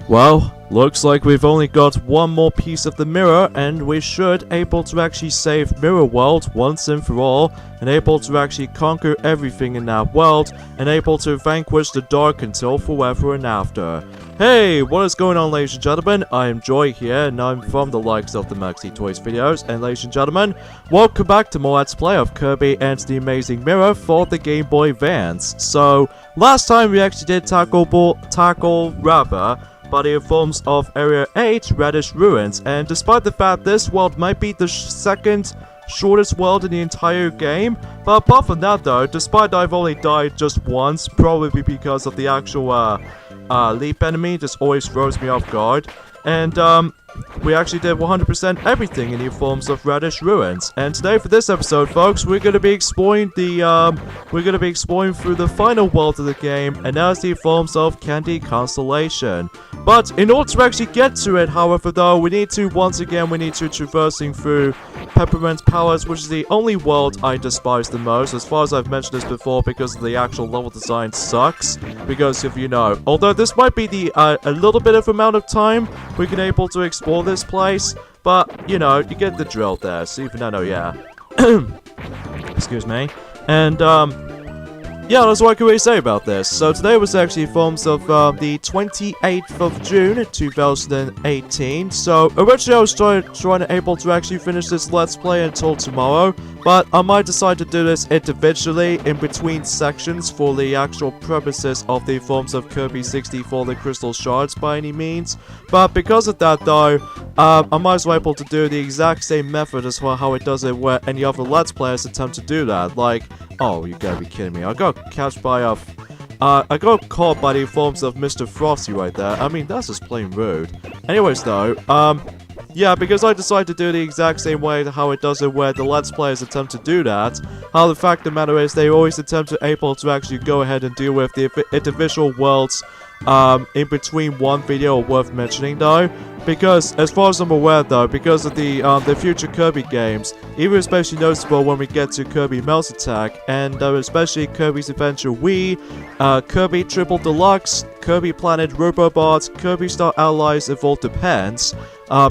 Well, looks like we've only got one more piece of the mirror, and we should able to actually save Mirror World once and for all, and able to actually conquer everything in that world, and able to vanquish the dark until forever and after. Hey, what is going on, ladies and gentlemen? I am Joy here, and I'm from the likes of the Maxi Toys videos, and ladies and gentlemen, welcome back to more Let's Play of Kirby and the Amazing Mirror for the Game Boy Advance. So, last time we actually did tackle by the forms of Area 8, Reddish Ruins, and despite the fact this world might be the second shortest world in the entire game, but apart from that though, despite I've only died just once, probably because of the actual leap enemy just always throws me off guard, and we actually did 100% everything in the forms of Reddish Ruins. And today for this episode, folks, we're gonna be exploring through the final world of the game, and that's the forms of Constellation. But in order to actually get to it, however, though, we need to traversing through Peppermint Palace, which is the only world I despise the most, as far as I've mentioned this before, because the actual level design sucks. Because if you know, although this might be a little bit of amount of time we can able to explore this place, but you know, you get the drill there. So even though, yeah, excuse me, and yeah, that's what I can really say about this. So today was actually forms of the 28th of June 2018. So originally I was trying to able to actually finish this Let's Play until tomorrow, but I might decide to do this individually in between sections for the actual purposes of the forms of Kirby 64 the Crystal Shards by any means. But because of that though, I might as well able to do the exact same method as well how it does it where any other Let's Players attempt to do that. Like, oh, you gotta be kidding me. I got caught by the forms of Mr. Frosty right there. I mean, that's just plain rude. Anyways though, yeah, because I decided to do the exact same way how it does it where the Let's Players attempt to do that, how the fact of the matter is they always attempt to able to actually go ahead and deal with the individual worlds in between one video worth mentioning though, because as far as I'm aware though, because of the future Kirby games, even especially noticeable when we get to Kirby Mouse Attack, and especially Kirby's Adventure Wii, Kirby Triple Deluxe, Kirby Planet Robobot, Kirby Star Allies Evolved Depends,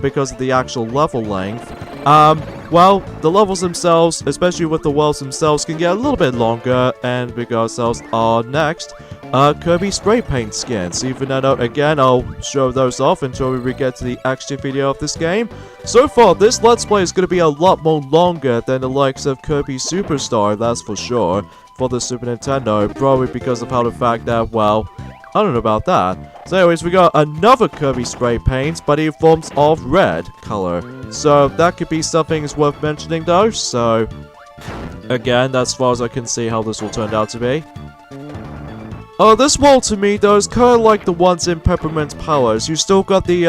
because of the actual level length. Well, the levels themselves, especially with the worlds themselves, can get a little bit longer, and because those are next, Kirby spray paint skins. Even though, again, I'll show those off until we get to the action video of this game. So far, this Let's Play is going to be a lot more longer than the likes of Kirby Superstar, that's for sure, for the Super Nintendo, probably because of how the fact that, well, I don't know about that. So anyways, we got another Kirby spray paint, but in forms of red color. So that could be something that's worth mentioning though, so again, that's as far as I can see how this will turn out to be. This world to me though is kind of like the ones in Peppermint Palace. You still got the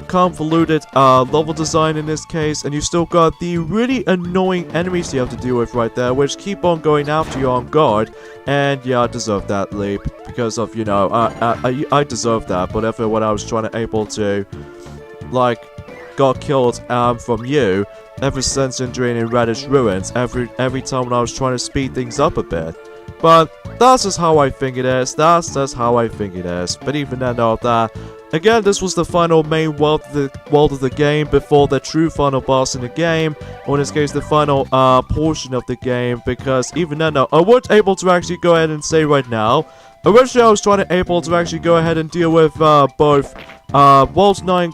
convoluted level design in this case, and you still got the really annoying enemies you have to deal with right there, which keep on going after you on guard. And yeah, I deserve that leap because of, you know, I deserve that. But when I was trying to able to, like, got killed from you ever since entering in Reddish Ruins every time when I was trying to speed things up a bit. But that's just how I think it is. That's just how I think it is. But even then, all that. Again, this was the final main world of the game before the true final boss in the game, or in this case, the final portion of the game. Because even then, I wasn't able to actually go ahead and say right now. Originally, I was trying to able to actually go ahead and deal with both World 9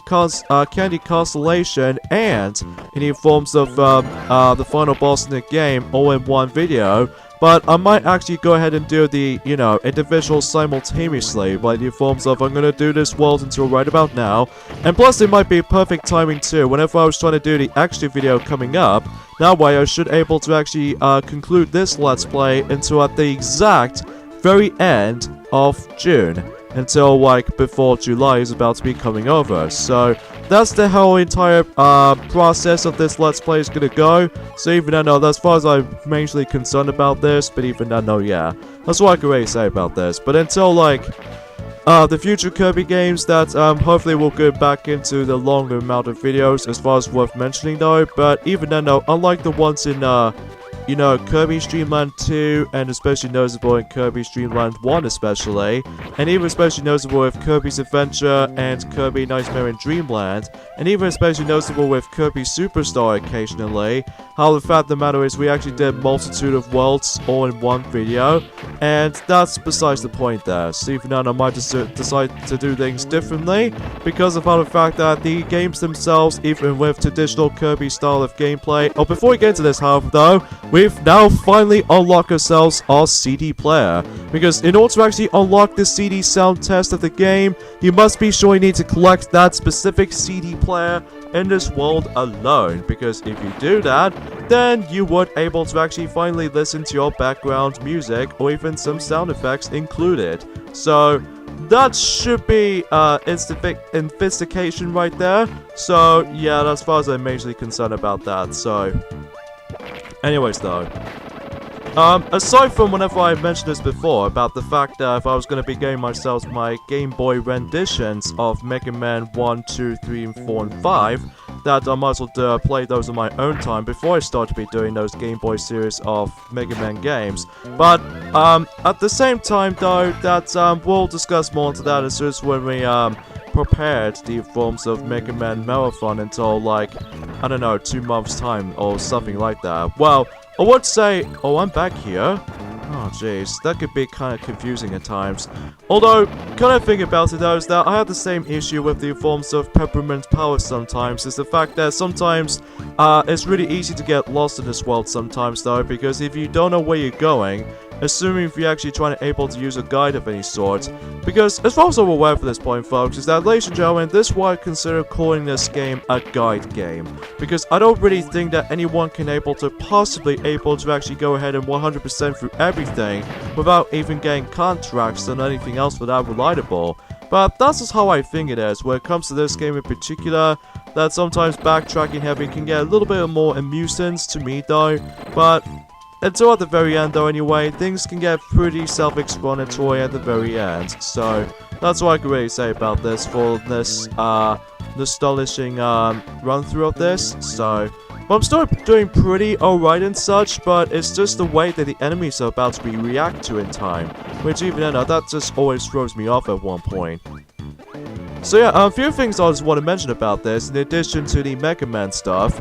Candy Constellation and any forms of the final boss in the game all in one video. But I might actually go ahead and do the, you know, individuals simultaneously, by the forms of I'm gonna do this world until right about now. And plus it might be perfect timing too, whenever I was trying to do the extra video coming up. That way I should able to actually conclude this Let's Play until at the exact very end of June. Until like before July is about to be coming over. So that's the whole entire process of this Let's Play is gonna go. So even though, that's as far as I'm mainly concerned about this, but even though, yeah, that's what I can really say about this. But until like the future Kirby games that hopefully will go back into the longer amount of videos as far as worth mentioning though. But even then though, unlike the ones in you know, Kirby's Dream Land 2, and especially noticeable in Kirby's Dream Land 1 especially, and even especially noticeable with Kirby's Adventure and Kirby Nightmare in Dreamland, and even especially noticeable with Kirby Superstar occasionally, how the fact of the matter is we actually did a multitude of worlds all in one video, and that's besides the point there. So even then I might just decide to do things differently, because of how the fact that the games themselves, even with traditional Kirby style of gameplay. Oh, before we get into this, however, though, we've now finally unlocked ourselves our CD player, because in order to actually unlock the CD sound test of the game, you must be sure you need to collect that specific CD player in this world alone, because if you do that, then you would able to actually finally listen to your background music or even some sound effects included. So that should be investigation right there. So yeah, as far as I'm majorly concerned about that. So anyways though, aside from whenever I mentioned this before about the fact that if I was going to be getting myself my Game Boy renditions of Mega Man 1, 2, 3, and 4, and 5, that I might as well play those on my own time before I start to be doing those Game Boy series of Mega Man games. But at the same time though, that we'll discuss more into that as soon as when we prepared the forms of Mega Man Marathon until like, I don't know, 2 months time or something like that. Well, I would say, oh, I'm back here. Oh, jeez, that could be kind of confusing at times. Although, kind of thinking about it though, is that I have the same issue with the forms of Peppermint Power sometimes, is the fact that sometimes, it's really easy to get lost in this world sometimes though, because if you don't know where you're going, assuming if you're actually trying to able to use a guide of any sort, because as far as I'm aware for this point, folks, is that, ladies and gentlemen, this is why I consider calling this game a guide game, because I don't really think that anyone can able to possibly able to actually go ahead and 100% through everything without even getting contracts and anything else for that reliable. But that's just how I think it is when it comes to this game in particular, that sometimes backtracking heavy can get a little bit more amusance to me though, but until at the very end though anyway, things can get pretty self-explanatory at the very end. So that's what I can really say about this for this astonishing run-through of this. So but I'm still doing pretty alright and such, but it's just the way that the enemies are about to be react to in time, which even then, that just always throws me off at one point. So yeah, a few things I just want to mention about this, in addition to the Mega Man stuff.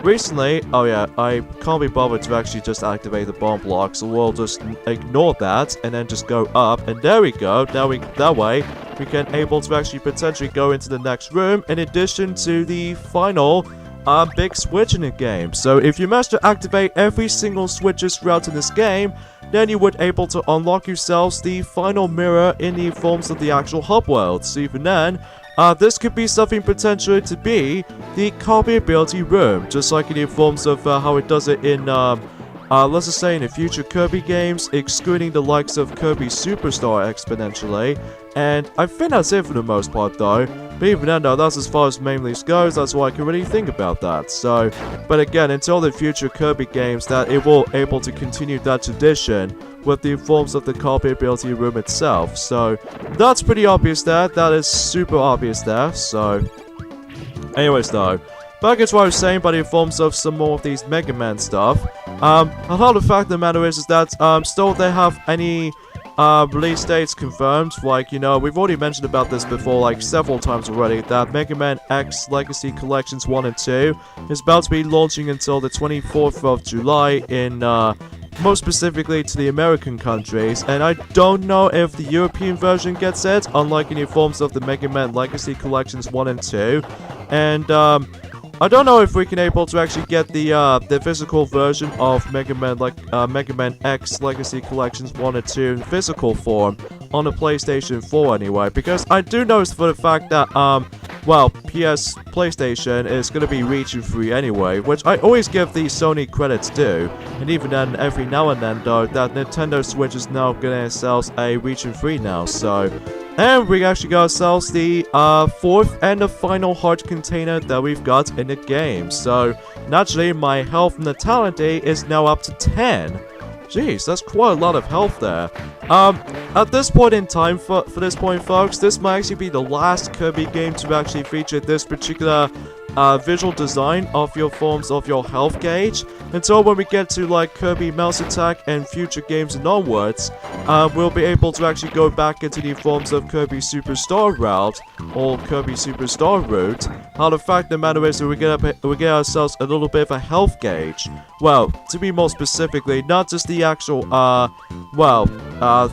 Recently, oh yeah, I can't be bothered to actually just activate the bomb block, so we'll just ignore that, and then just go up, and there we go. Now that way, we can able to actually potentially go into the next room, in addition to the final big switch in the game. So if you manage to activate every single switches throughout in this game, then you would able to unlock yourselves the final mirror in the forms of the actual hub world. So even then, this could be something potentially to be the copy ability room, just like in the forms of how it does it in, let's just say in the future Kirby games, excluding the likes of Kirby Superstar exponentially. And I think that's it for the most part though. But even then though, that's as far as mainly goes, that's all I can really think about that. So, but again, until the future Kirby games, that it will able to continue that tradition with the forms of the copy ability room itself. So, that's pretty obvious there. That is super obvious there. So, anyways though, back to what I was saying about the forms of some more of these Mega Man stuff. And how the fact of the matter is that, still they have any release dates confirmed. Like, you know, we've already mentioned about this before, like, several times already, that Mega Man X Legacy Collections 1 and 2 is about to be launching until the 24th of July in, most specifically to the American countries, and I don't know if the European version gets it, unlike in the forms of the Mega Man Legacy Collections 1 and 2, and, I don't know if we can able to actually get the physical version of Mega Man, like Mega Man X Legacy Collections 1 and 2 in physical form on the PlayStation 4 anyway, because I do notice for the fact that well, PlayStation is going to be region free anyway, which I always give the Sony credits due, and even then, every now and then though, that Nintendo Switch is now going to sell a region free now, so. And we actually got ourselves the 4th and the final heart container that we've got in the game. So, naturally, my health natality is now up to 10. Jeez, that's quite a lot of health there. At this point in time, for this point, folks, this might actually be the last Kirby game to actually feature this particular visual design of your forms of your health gauge. until when we get to like Kirby Mouse Attack and future games and onwards, we'll be able to actually go back into the forms of Kirby Superstar Route or Kirby Superstar Route. How the fact of the matter is that we get ourselves a little bit of a health gauge. Well, to be more specifically, not just the actual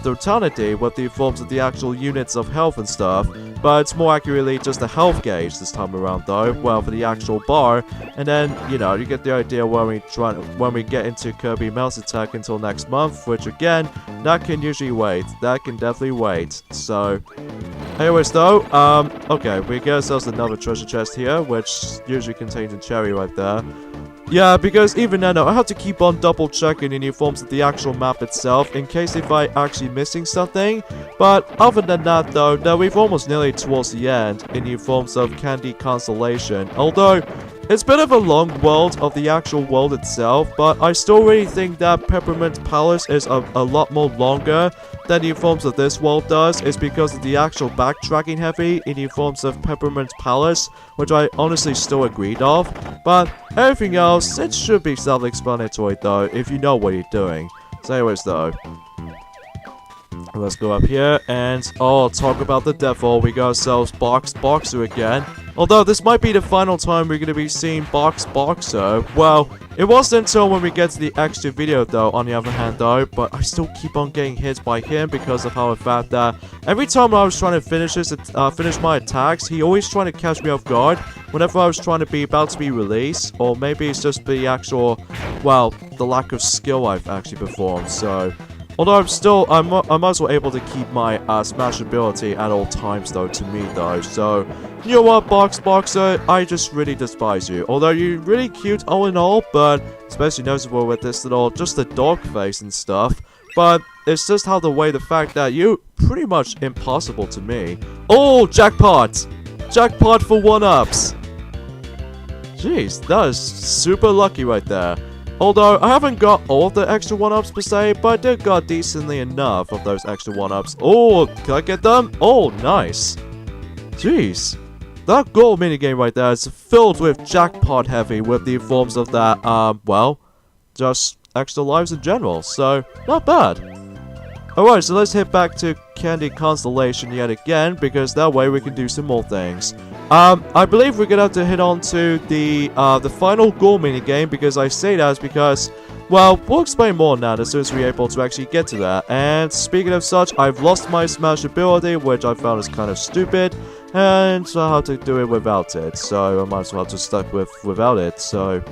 totality with the forms of the actual units of health and stuff, but it's more accurately just a health gauge this time around though, well, for the actual bar. And then, you know, you get the idea when we get into Kirby Mouse Attack until next month, which again, that can usually wait. That can definitely wait. So, anyways though, okay, we get ourselves another treasure chest here, which usually contains a cherry right there. Yeah, because even then, I have to keep on double checking the new forms of the actual map itself in case if I actually missing something. But other than that though, now we've almost nearly towards the end in new forms of Candy Constellation. Although, it's a bit of a long world of the actual world itself, but I still really think that Peppermint Palace is a lot more longer than the forms of this world does. It's because of the actual backtracking heavy in the forms of Peppermint Palace, which I honestly still agreed of. But everything else, it should be self-explanatory though, if you know what you're doing. So anyways though, let's go up here and, talk about the devil. We got ourselves Boxer again. Although this might be the final time we're going to be seeing Boxer. Well, it wasn't until when we get to the extra video though, on the other hand though, but I still keep on getting hit by him because of how the fact that every time I was trying to finish my attacks, he always trying to catch me off guard whenever I was trying to be about to be released, or maybe it's just the actual, well, the lack of skill I've actually performed. So, although I'm also able to keep my smash ability at all times though, to me though. So, you know what, Boxer, I just really despise you. Although you're really cute all in all, but especially noticeable with this little, just the dog face and stuff. But it's just how the fact that you pretty much impossible to me. Oh, jackpot! Jackpot for 1-ups! Jeez, that is super lucky right there. Although, I haven't got all of the extra 1-ups per se, but I did got decently enough of those extra 1-ups. Oh, can I get them? Oh, nice. Jeez. That gold minigame right there is filled with jackpot heavy with the forms of that, well, just extra lives in general. So, not bad. Alright, so let's head back to Candy Constellation yet again, because that way we can do some more things. I believe we're gonna have to hit on to the final goal minigame, because I say that is because, well, we'll explain more now as soon as we're able to actually get to that. And speaking of such, I've lost my smash ability, which I found is kind of stupid, and so I have to do it without it, so I might as well just stuck without it. So,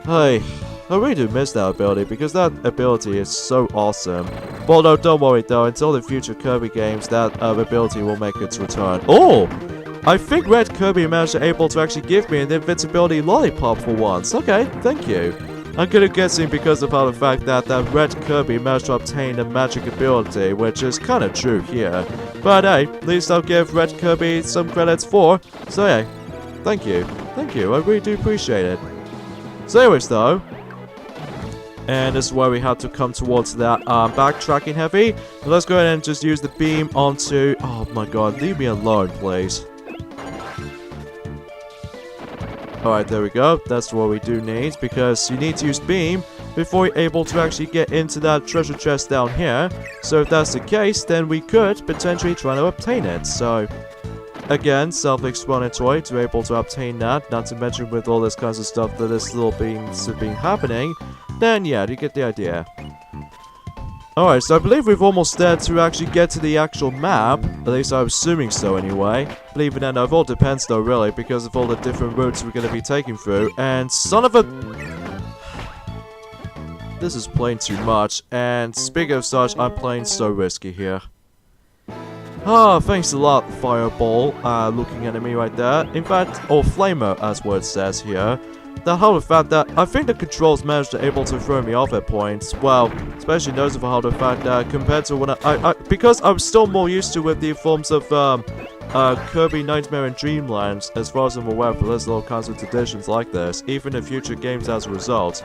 hey, I really do miss that ability, because that ability is so awesome. Well, no, don't worry though, until the future Kirby games, that ability will make its return. Oh! I think Red Kirby managed to able to actually give me an invincibility lollipop for once. Okay, thank you. I'm kind of guessing because of how the fact that Red Kirby managed to obtain a magic ability, which is kind of true here. But hey, at least I'll give Red Kirby some credits for. So hey, thank you. Thank you, I really do appreciate it. So anyways though, and this is where we had to come towards that backtracking heavy. So let's go ahead and just use the beam onto... Oh my god, leave me alone, please. Alright, there we go. That's what we do need, because you need to use beam before you're able to actually get into that treasure chest down here. So if that's the case, then we could potentially try to obtain it. So, again, self-explanatory to be able to obtain that. Not to mention with all this kinds of stuff that is still been happening. Then yeah, you get the idea. Alright, so I believe we've almost there to actually get to the actual map. At least I'm assuming so anyway. Believe it or not, it all depends though really, because of all the different routes we're going to be taking through. And son of a... This is playing too much, and speaking of such, I'm playing so risky here. Ah, thanks a lot, Fireball, looking at me right there. In fact, or Flamer, as what it says here. The whole fact that I think the controls managed to able to throw me off at points. Well, especially notice of how the fact that compared to when because I was still more used to with the forms of Kirby Nightmare and Dreamland, as far as I'm aware, for there's all kinds of traditions like this, even in future games as a result.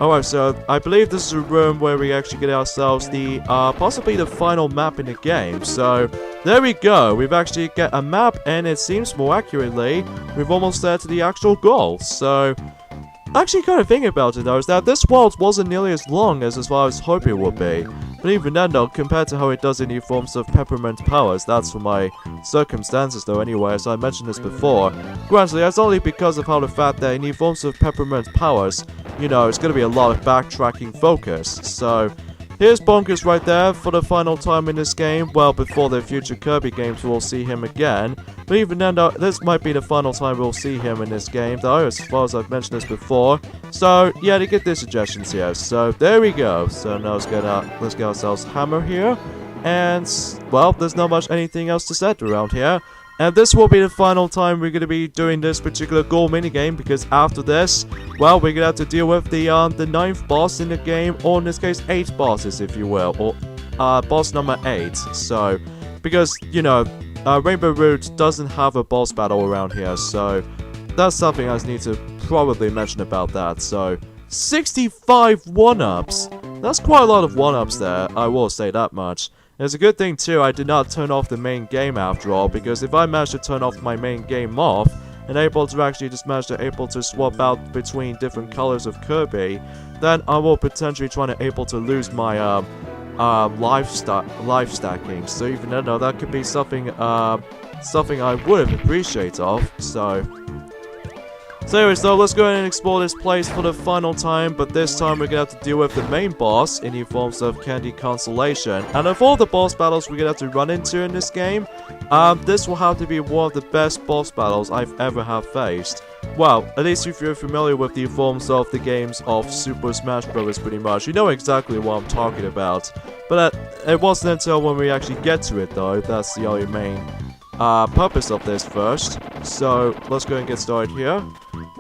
Alright, so I believe this is a room where we actually get ourselves the possibly the final map in the game. So there we go, we've actually got a map, and it seems more accurately we've almost there to the actual goal. So actually kind of thinking about it though, is that this world wasn't nearly as long as far as hoping it would be. But even then though, compared to how it does in the forms of peppermint powers, that's for my circumstances though anyway, as I mentioned this before. Granted, that's only because of how the fact that in the forms of peppermint powers, you know, it's gonna be a lot of backtracking focus. So, here's Bonkers right there for the final time in this game. Well, before the future Kirby games, we'll see him again. But even then, though, this might be the final time we'll see him in this game, though, as far as I've mentioned this before. So, yeah, to get the suggestions here. So, there we go. So, now let's get ourselves Hammer here. And, well, there's not much anything else to set around here. And this will be the final time we're going to be doing this particular goal minigame, because after this, well, we're going to have to deal with the 9th boss in the game, or in this case, 8 bosses, if you will, or boss number 8. So, because, you know, Rainbow Root doesn't have a boss battle around here, so that's something I need to probably mention about that. So, 65 one-ups! That's quite a lot of one-ups there, I will say that much. It's a good thing too, I did not turn off the main game after all, because if I managed to turn off my main game off, and able to actually just manage to able to swap out between different colors of Kirby, then I will potentially try to able to lose my life stacking. So even though that could be something I would have appreciated of. So anyways though, let's go ahead and explore this place for the final time, but this time we're gonna have to deal with the main boss in the forms of Constellation. And of all the boss battles we're gonna have to run into in this game, this will have to be one of the best boss battles I've ever have faced. Well, at least if you're familiar with the forms of the games of Super Smash Bros. Pretty much, you know exactly what I'm talking about. But it wasn't until when we actually get to it though, that's the only main purpose of this first. So let's go and get started here.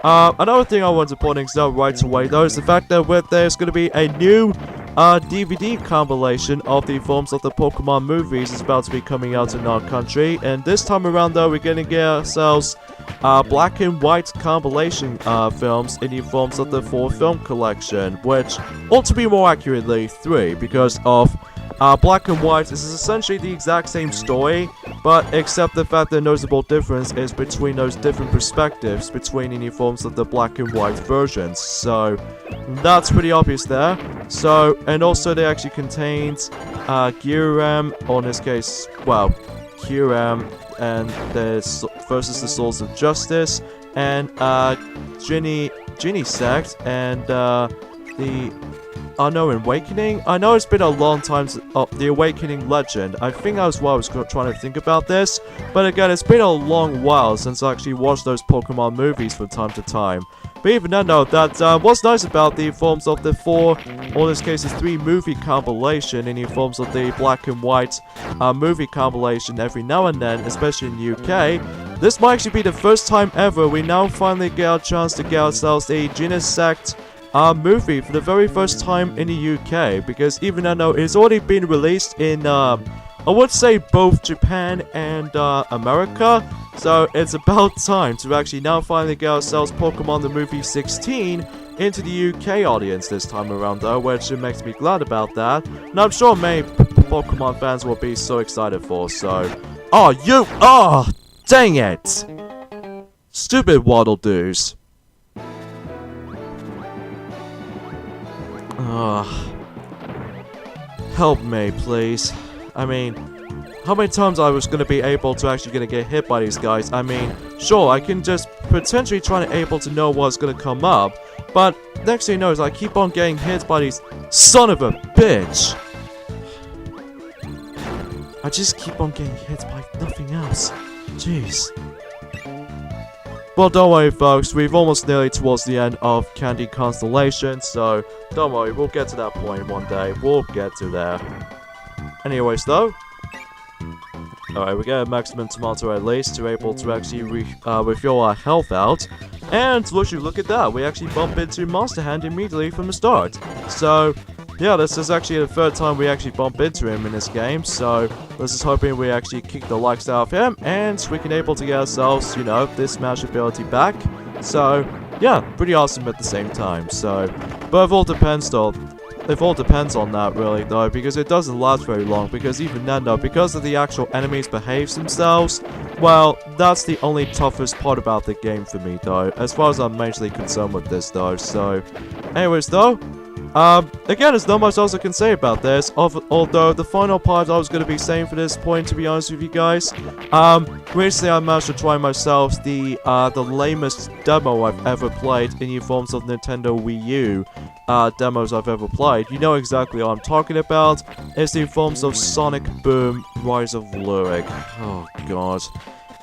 Another thing I want to point out right away though is the fact that there's going to be a new DVD compilation of the forms of the Pokemon movies is about to be coming out in our country, and this time around though we're going to get ourselves black and white compilation films in the forms of the 4 film collection, which ought to be more accurately 3, because of black and white. This is essentially the exact same story, but except the fact the noticeable difference is between those different perspectives between the forms of the black and white versions. So that's pretty obvious there. So, and also they actually contains Gyurem, or in this case, well, Kyurem and versus the Souls of Justice, and Ginny Sect, and the Unknown Awakening. I know it's been a long time since the Awakening Legend. I think that was what I was trying to think about this, but again, it's been a long while since I actually watched those Pokemon movies from time to time. But even then though, that what's nice about the forms of the 4, or in this case is 3 movie compilation in the forms of the black and white movie compilation every now and then, especially in the UK, this might actually be the first time ever we now finally get a chance to get ourselves a Ginny Sect movie for the very first time in the UK, because even though it's already been released in I would say both Japan and America, so it's about time to actually now finally get ourselves Pokemon the Movie 16 into the UK audience this time around though, which makes me glad about that, and I'm sure many Pokemon fans will be so excited for. So, dang it, stupid Waddle Doos. Help me, please. I mean, how many times I was gonna be able to actually gonna get hit by these guys? I mean, sure, I can just potentially try to able to know what's gonna come up, but next thing you know is I keep on getting hit by these son of a bitch. I just keep on getting hit by nothing else. Jeez. Well, don't worry folks, we've almost nearly towards the end of Candy Constellation, so don't worry, we'll get to that point one day. We'll get to there. Anyways though, alright, we get a maximum tomato at least to able to actually refill our health out. And look at that, we actually bump into Monster Hand immediately from the start. So, yeah, this is actually the 3rd time we actually bump into him in this game, so let's just hoping we actually kick the likes out of him, and we can able to get ourselves, you know, this smash ability back. So, yeah, pretty awesome at the same time. So, but it all depends though. It all depends on that really though, because it doesn't last very long, because even then though, because of the actual enemies behave themselves, well, that's the only toughest part about the game for me, though, as far as I'm majorly concerned with this, though. So, anyways, though, again, there's not much else I can say about this, although the final part I was going to be saying for this point, to be honest with you guys, recently I managed to try myself the lamest demo I've ever played in the forms of Nintendo Wii U, demos I've ever played. You know exactly what I'm talking about. It's the forms of Sonic Boom Rise of Lyric. Oh, God.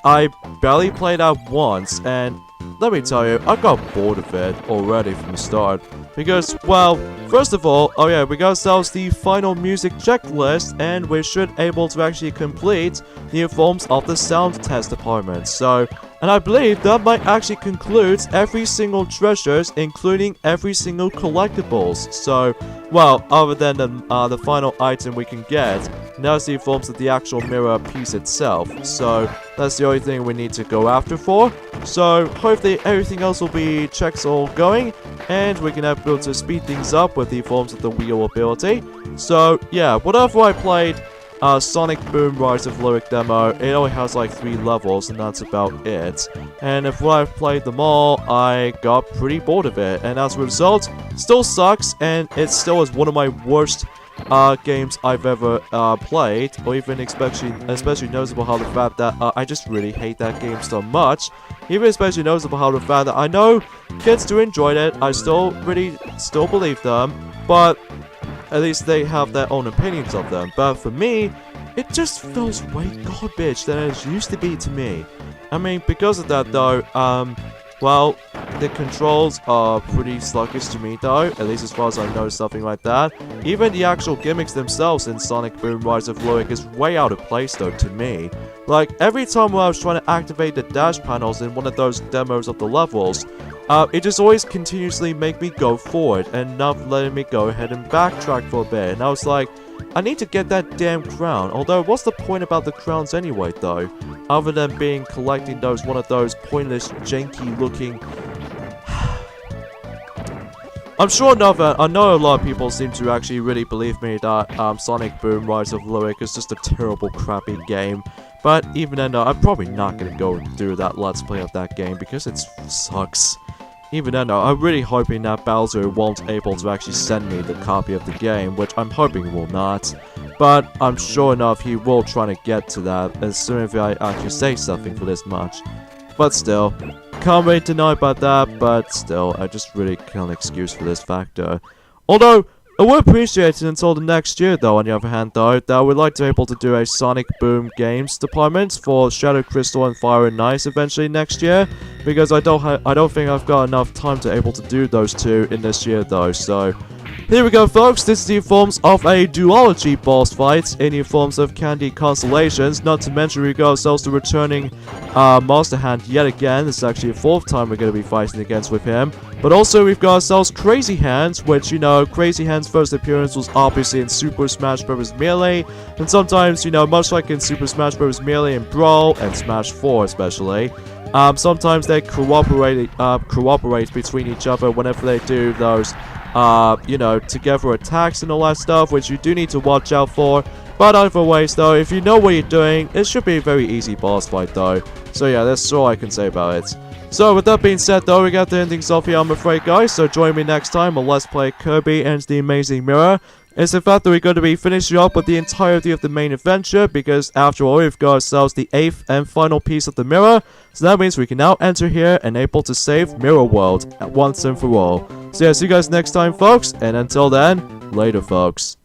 I barely played that once, and let me tell you, I got bored of it already from the start. Because, well, first of all, oh yeah, we got ourselves the final music checklist, and we should able to actually complete the forms of the sound test department. So, and I believe that might actually conclude every single treasures, including every single collectibles. So, well, other than the final item we can get, now it's the forms of the actual mirror piece itself. So, that's the only thing we need to go after for. So, hopefully everything else will be checks all going, and we can have able to speed things up with the forms of the wheel ability. So, yeah, whatever I played, Sonic Boom Rise of Lyric demo, it only has like 3 levels, and that's about it. And if I've played them all, I got pretty bored of it, and as a result, still sucks, and it still is one of my worst games I've ever played, or even especially noticeable how the fact that I just really hate that game so much. Even especially noticeable how the fact that I know kids do enjoy it, I still believe them, but at least they have their own opinions of them. But for me, it just feels way garbage than it used to be to me. I mean, because of that though, well, the controls are pretty sluggish to me though, at least as far as I know, something like that. Even the actual gimmicks themselves in Sonic Boom Rise of Lyric is way out of place though to me. Like, every time when I was trying to activate the dash panels in one of those demos of the levels, it just always continuously make me go forward and not letting me go ahead and backtrack for a bit. And I was like, I need to get that damn crown. Although, what's the point about the crowns anyway, though? Other than collecting one of those pointless, janky looking... I'm sure I know a lot of people seem to actually really believe me that Sonic Boom Rise of Lyric is just a terrible, crappy game. But even then, I'm probably not going to go through that Let's Play of that game because it sucks. Even then, I'm really hoping that Bowser won't able to actually send me the copy of the game, which I'm hoping he will not. But I'm sure enough he will try to get to that as soon as I actually say something for this much. But still, can't really deny about that, but still, I just really can't excuse for this factor. Although, I would appreciate it until the next year, though, on the other hand, though, that I would like to be able to do a Sonic Boom Games department for Shadow Crystal and Fire and Ice eventually next year, because I don't think I've got enough time to able to do those two in this year, though, so... Here we go, folks. This is the forms of a duology boss fight in the forms of Candy Constellations. Not to mention, we got ourselves the returning Master Hand yet again. This is actually the 4th time we're going to be fighting against with him. But also, we've got ourselves Crazy Hands, which, you know, Crazy Hands' first appearance was obviously in Super Smash Bros. Melee. And sometimes, you know, much like in Super Smash Bros. Melee and Brawl, and Smash 4 especially, sometimes they cooperate between each other whenever they do those you know, together attacks and all that stuff, which you do need to watch out for. But either ways, though, if you know what you're doing, it should be a very easy boss fight, though. So yeah, that's all I can say about it. So with that being said, though, we got the endings off here, I'm afraid, guys. So join me next time on Let's Play Kirby and the Amazing Mirror. It's the fact that we're going to be finishing up with the entirety of the main adventure, because after all, we've got ourselves the 8th and final piece of the mirror. So that means we can now enter here and able to save Mirror World at once and for all. So yeah, see you guys next time, folks, and until then, later, folks.